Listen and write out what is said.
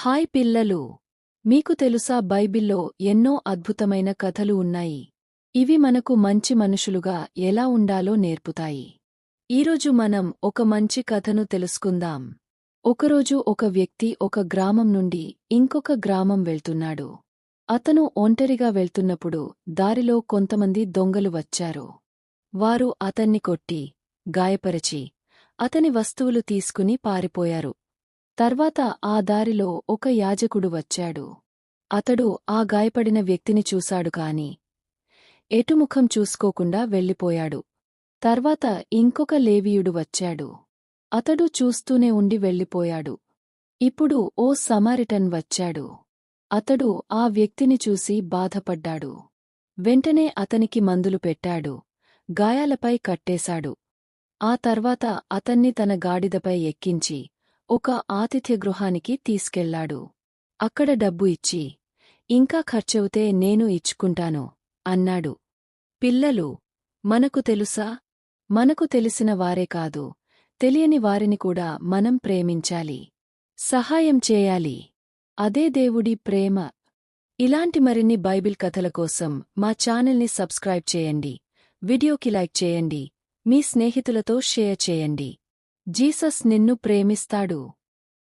Hi పిల్లలు, మీకు తెలుసా బైబిల్లో ఎన్నో అద్భుతమైన కథలు ఉన్నాయి. ఇవి మనకు మంచి మనుషులుగా ఎలా ఉండాలో నేర్పుతాయి. ఈరోజు మనం ఒక మంచి కథను తెలుసుకుందాం. ఒకరోజు ఒక వ్యక్తి ఒక గ్రామం నుండి ఇంకొక గ్రామం వెళ్తున్నాడు. అతను ఒంటరిగా వెళ్తున్నప్పుడు దారిలో కొంతమంది దొంగలు వచ్చారు. వారు అతన్ని కొట్టి, గాయపరచి, అతని వస్తువులు తీసుకుని పారిపోయారు. తర్వాత ఆ దారిలో ఒక యాజకుడు వచ్చాడు. అతడు ఆ గాయపడిన వ్యక్తిని చూశాడు కాని ఎటుముఖం చూసుకోకుండా వెళ్ళిపోయాడు. తర్వాత ఇంకొక లేవీయుడు వచ్చాడు. అతడు చూస్తూనే ఉండి వెళ్ళిపోయాడు. ఇప్పుడు ఓ సమారిటన్ వచ్చాడు. అతడు ఆ వ్యక్తిని చూసి బాధపడ్డాడు. వెంటనే అతనికి మందులు పెట్టాడు, గాయాలపై కట్టేశాడు. ఆ తర్వాత అతన్ని తన గాడిదపై ఎక్కించి ఒక ఆతిథ్యగృహానికి తీసుకెళ్లాడు. అక్కడ డబ్బు ఇచ్చి, ఇంకా ఖర్చవుతే నేను ఇచ్చుకుంటాను అన్నాడు. పిల్లలు, మనకు తెలుసా, మనకు తెలిసిన వారే కాదు, తెలియని వారిని కూడా మనం ప్రేమించాలి, సహాయం చేయాలి. అదే దేవుడి ప్రేమ. ఇలాంటి మరిన్ని బైబిల్ కథల కోసం మా ఛానల్ని సబ్స్క్రైబ్ చేయండి, వీడియోకి లైక్ చేయండి, మీ స్నేహితులతో షేర్ చేయండి. జీసస్ నిన్ను ప్రేమిస్తాడు.